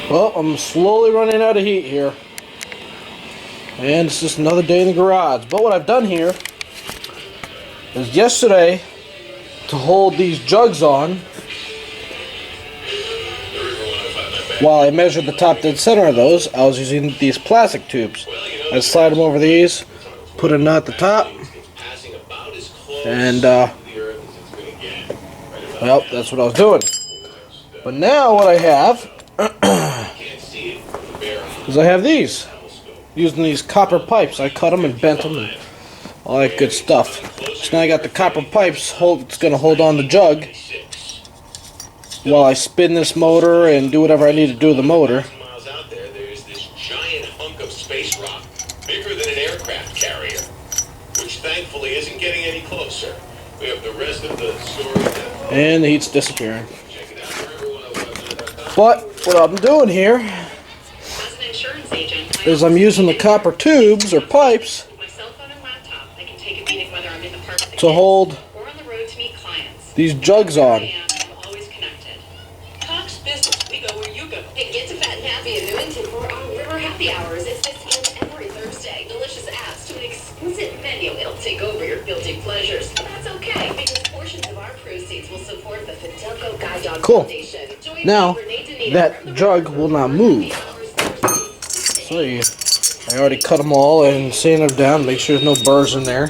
Well, I'm slowly running out of heat here. And it's just another day in the garage. But what I've done here is yesterday, to hold these jugs on, while I measured the top dead center of those, I was using these plastic tubes. I slide them over these, put a nut at the top, and well, that's what I was doing. But now what I have is I have these. Using these copper pipes. I cut them and bent them and all that good stuff. So now I got the copper pipes, it's going to hold on the jug while I spin this motor and do whatever I need to do with the motor. There's this giant hunk of space rock, bigger than an aircraft carrier, which thankfully isn't getting any closer. We have the rest of the story. And the heat's disappearing. But what I'm doing here is I'm using the copper tubes or pipes to hold these jugs on. We go where you go. Hey, get to Fat and Happy in Newington for our River Happy Hours. It's this and every Thursday. Delicious apps to an exquisite menu. It'll take over your guilty pleasures. But that's okay, because portions of our proceeds will support the Fidelco Guide Dog Foundation. Now, that jug will not move. See, I already cut them all and sanded them down, make sure there's no burrs in there.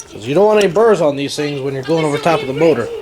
Because you don't want any burrs on these things when you're going over top of the motor. The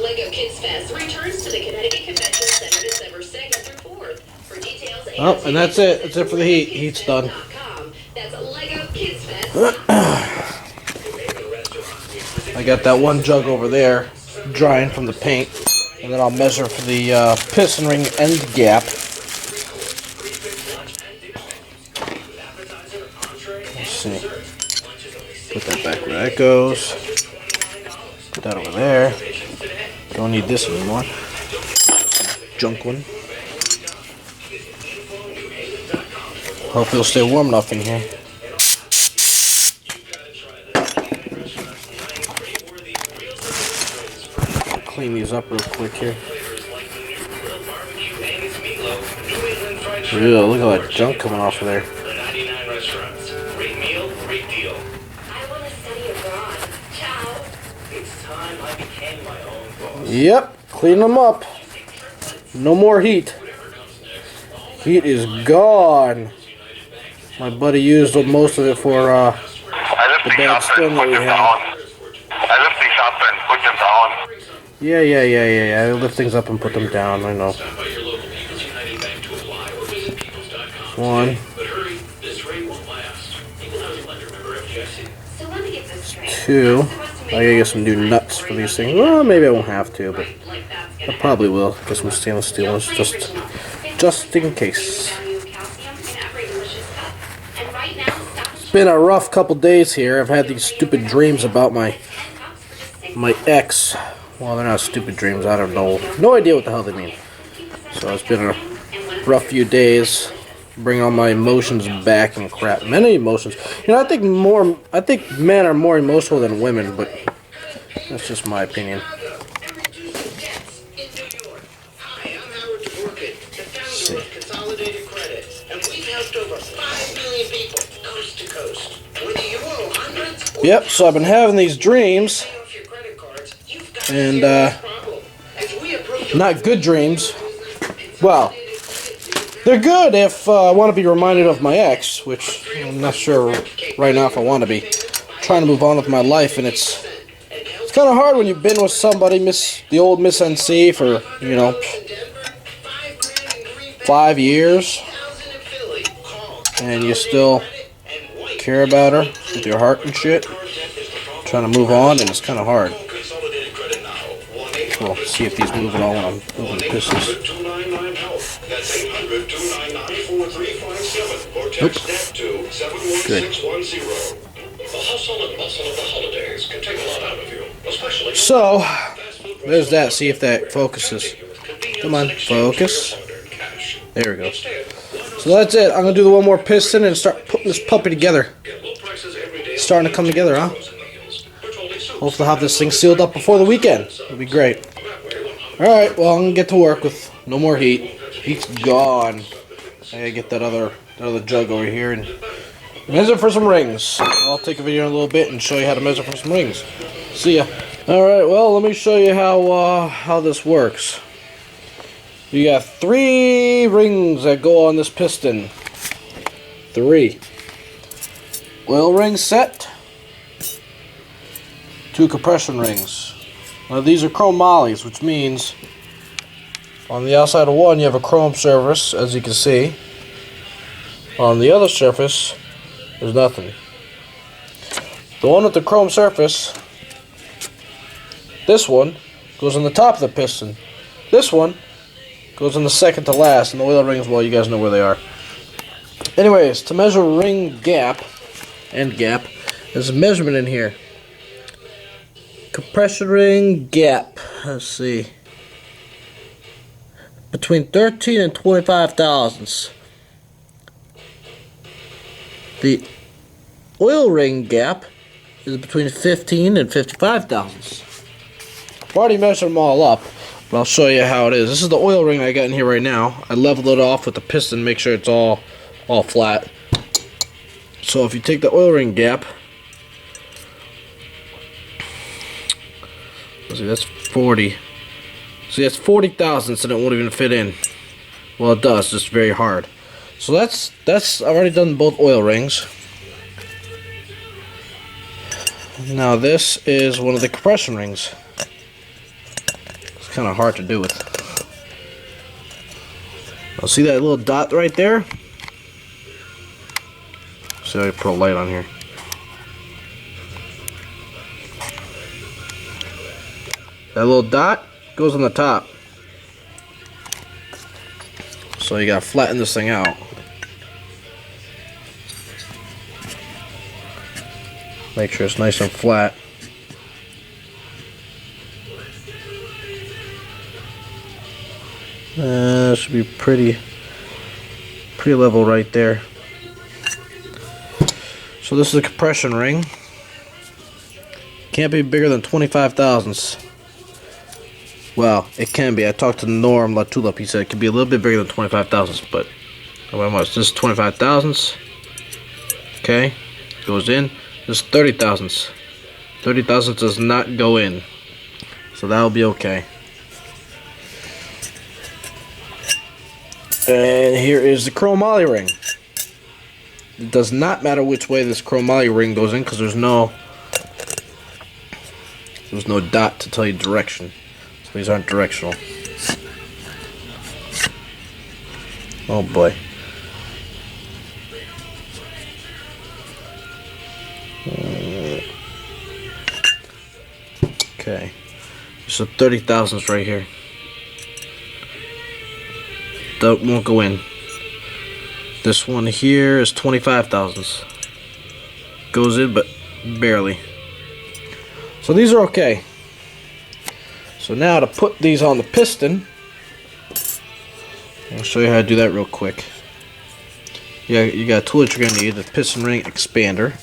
Lego Kids Fest returns to the Connecticut Convention Center December 2nd through 4th. For details, Oh, and that's it. That's it for the heat. Heat's done. That's Lego Kids Fest. I got that one jug over there drying from the paint, and then I'll measure for the piston ring end gap. Let's see. Put that back where that goes. Put that over there. Don't need this anymore. Junk one. Hope it'll stay warm enough in here. Clean these up real quick here. Ew, look at all that junk coming off of there. Yep, clean them up. No more heat. Heat is gone. My buddy used most of it for the bad stone that we had. I lift these up and put them down. Yeah. I lift things up and put them down, I know. One. Two. I gotta get some new nuts for these things. Well, maybe I won't have to, but I probably will. Get some stainless steel ones just in case. It's been a rough couple days here. I've had these stupid dreams about my ex. Well, they're not stupid dreams. I don't know. No idea what the hell they mean. So it's been a rough few days. Bring all my emotions back and crap. Many emotions. You know, I think men are more emotional than women, but that's just my opinion. Yep, so I've been having these dreams, and not good dreams. Well, they're good if I want to be reminded of my ex, which I'm not sure right now if I want to be. I'm trying to move on with my life, and it's kind of hard when you've been with somebody, the old Miss NC, for, 5 years, and you still care about her with your heart and shit. Trying to move on, and it's kind of hard. We'll see if these move at all when I'm moving the pistons. Nope. Good. So, there's that. See if that focuses. Come on, focus. There we go. So that's it. I'm going to do the one more piston and start putting this puppy together. It's starting to come together, huh? hopefully have this thing sealed up before the weekend. It'll be great. Alright, well, I'm gonna get to work with no more heat. Heat's gone. I gotta get that other jug over here and measure for some rings. I'll take a video in a little bit and show you how to measure for some rings. See ya. Alright, well, let me show you how this works. You got 3 rings that go on this piston. 3. Oil ring set. 2 compression rings. Now these are chrome mollies, which means on the outside of one you have a chrome surface, as you can see. On the other surface, there's nothing. The one with the chrome surface, this one, goes on the top of the piston. This one goes on the second to last, and the oil rings, well, you guys know where they are. Anyways, to measure ring gap, end gap, there's a measurement in here. Compression ring gap, let's see, between 13 and 25 thousandths. The oil ring gap is between 15 and 55 thousandths. I've already measured them all up, but I'll show you how it is. This is the oil ring I got in here right now. I leveled it off with the piston, make sure it's all flat. So if you take the oil ring gap, let's see, that's 40. See, that's 40 thousandths and it won't even fit in. Well, it does, just very hard. So that's I've already done both oil rings. Now this is one of the compression rings. It's kind of hard to do with. Now see that little dot right there? See how I put a light on here. That little dot goes on the top. So you gotta flatten this thing out. Make sure it's nice and flat. Should be pretty level right there. So this is a compression ring. Can't be bigger than 25 thousandths. Well, it can be. I talked to Norm Latulip. He said it can be a little bit bigger than 25 thousandths, but how much? This is 25 thousandths. Okay, goes in. This is 30 thousandths. 30 thousandths does not go in, so that'll be okay. And here is the chromoly ring. It does not matter which way this chromoly ring goes in because there's no dot to tell you direction. So these aren't directional. Oh boy. Okay. So 30 thousandths right here. That won't go in. This one here is 25 thousandths. Goes in, but barely. So these are okay. So now to put these on the piston, I'll show you how to do that real quick. Yeah, you got a tool that you're going to need, the piston ring expander.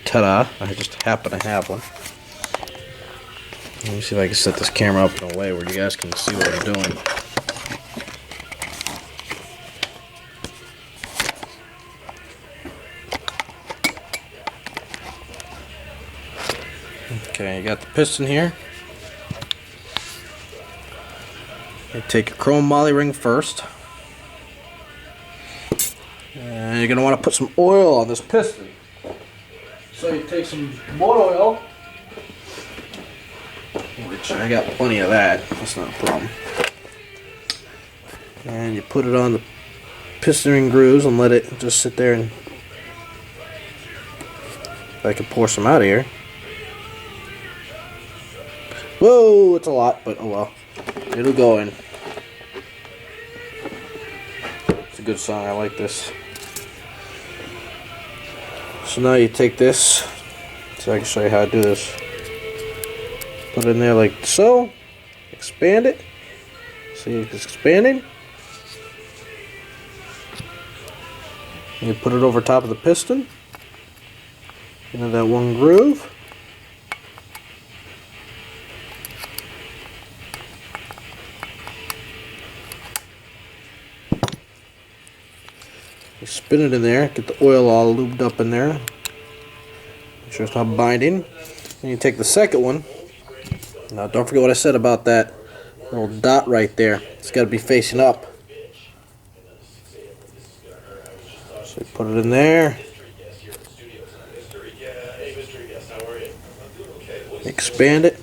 Ta-da! I just happen to have one. Let me see if I can set this camera up in a way where you guys can see what I'm doing. Okay, you got the piston here. You take a chrome moly ring first. And you're going to want to put some oil on this piston. So you take some motor oil, which I got plenty of that, that's not a problem. And you put it on the piston ring grooves and let it just sit there, and if I can pour some out of here. Whoa, it's a lot, but oh well. It'll go in. It's a good song, I like this. So now you take this, so I can show you how to do this. Put it in there like so. Expand it. See, it's expanding. And you put it over top of the piston into that one groove. You spin it in there, get the oil all lubed up in there. Make sure it's not binding. Then you take the second one. Now don't forget what I said about that little dot right there. It's got to be facing up. So you put it in there. Expand it.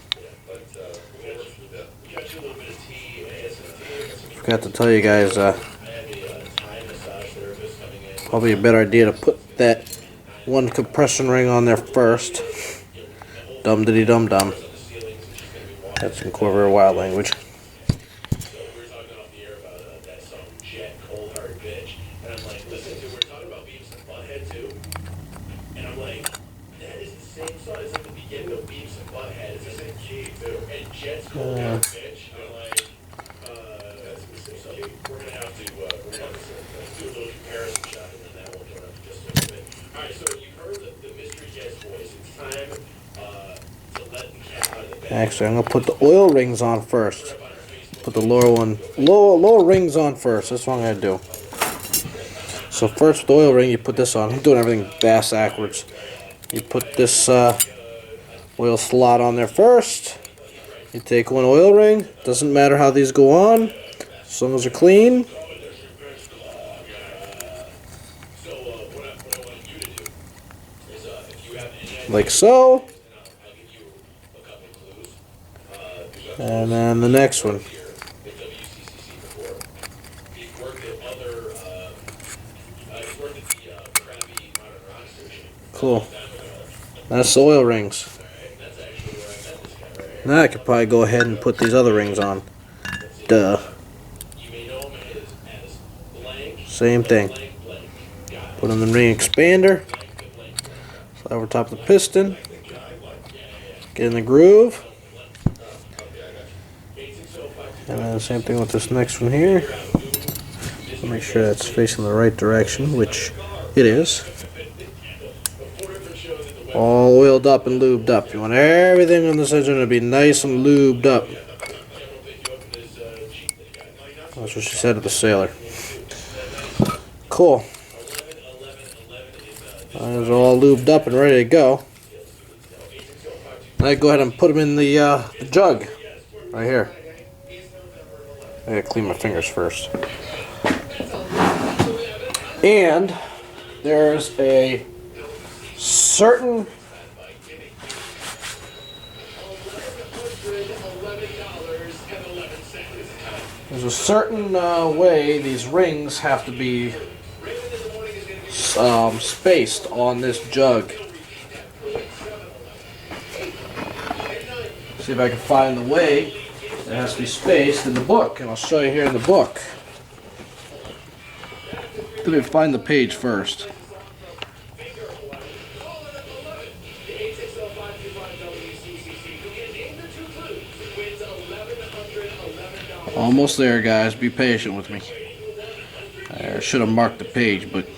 Forgot to tell you guys, probably a better idea to put that one compression ring on there first. Dum diddy dum dum. That's some Corvair wild language. Actually, I'm gonna put the oil rings on first. Put the lower rings on first. That's what I'm gonna do. So first, with the oil ring, you put this on. I'm doing everything bass backwards. You put this oil slot on there first. You take one oil ring. Doesn't matter how these go on, as long as they're clean. Like so. And then the next one. Cool. That's the oil rings. Now I could probably go ahead and put these other rings on. Duh. Same thing. Put on the ring expander. Slide over top of the piston. Get in the groove. And then the same thing with this next one here. Make sure that's facing the right direction, which it is. All oiled up and lubed up. You want everything on this engine to be nice and lubed up. That's what she said to the sailor. Cool. Those are all lubed up and ready to go. Now I go ahead and put them in the jug right here. I gotta clean my fingers first. And there's a certain way these rings have to be spaced on this jug. See if I can find the way it has to be spaced in the book, and I'll show you here in the book. Let me find the page first. Almost there, guys. Be patient with me. I should have marked the page, but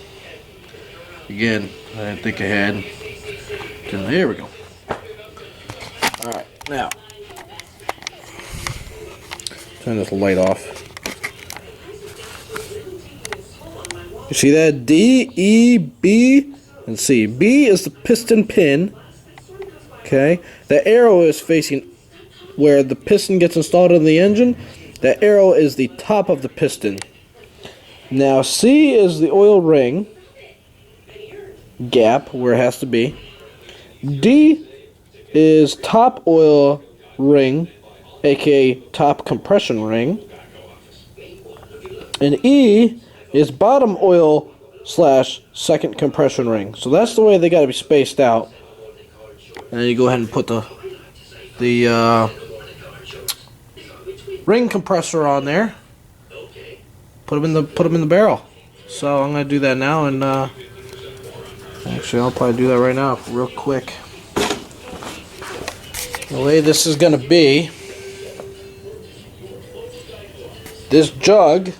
again, I didn't think ahead. There we go. Alright, now turn this light off. You see that? D, E, B, and C. B is the piston pin. Okay? The arrow is facing where the piston gets installed in the engine. That arrow is the top of the piston. Now C is the oil ring gap where it has to be. D is top oil ring, aka top compression ring. And E is bottom oil / second compression ring. So that's the way they got to be spaced out. And then you go ahead and put the ring compressor on there. Put them in the barrel. So I'm gonna do that now, and actually I'll probably do that right now, real quick. The way this is gonna be, this jug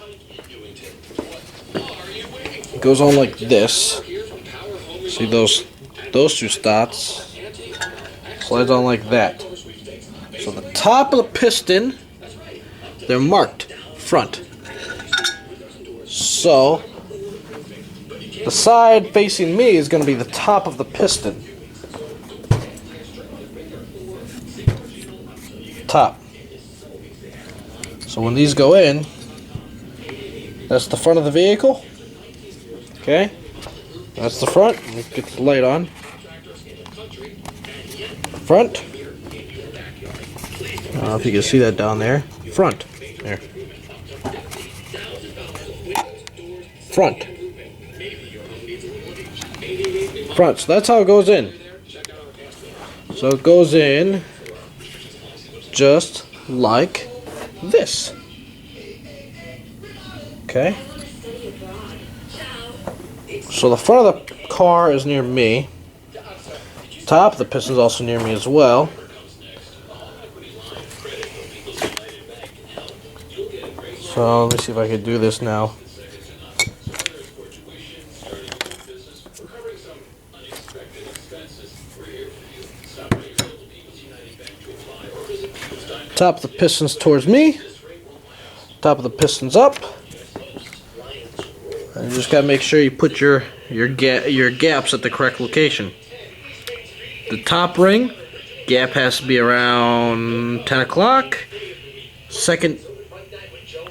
goes on like this. See those two dots? Slides on like that. So the top of the piston, they're marked front. So The side facing me is going to be the top of the piston. Top. So when these go in, that's the front of the vehicle. Okay, that's the front. Let's get the light on. Front. I don't know if you can see that down there. Front. There. Front. Front. So that's how it goes in. So it goes in just like this. Okay. So the front of the car is near me. Top of the piston is also near me as well. So let me see if I can do this now. Top of the piston's towards me. Top of the piston's up. And you just gotta make sure you put your gaps at the correct location. The top ring gap has to be around 10 o'clock. Second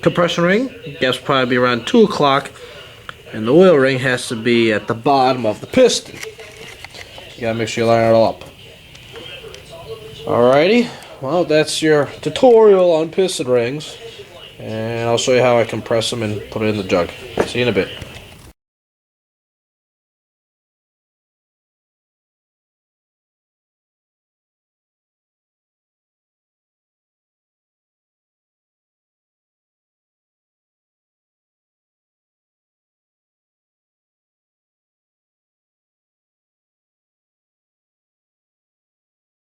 compression ring gap's probably be around 2 o'clock. And the oil ring has to be at the bottom of the piston. You gotta make sure you line it all up. Alrighty, well, that's your tutorial on piston rings. And I'll show you how I compress them and put it in the jug. See you in a bit.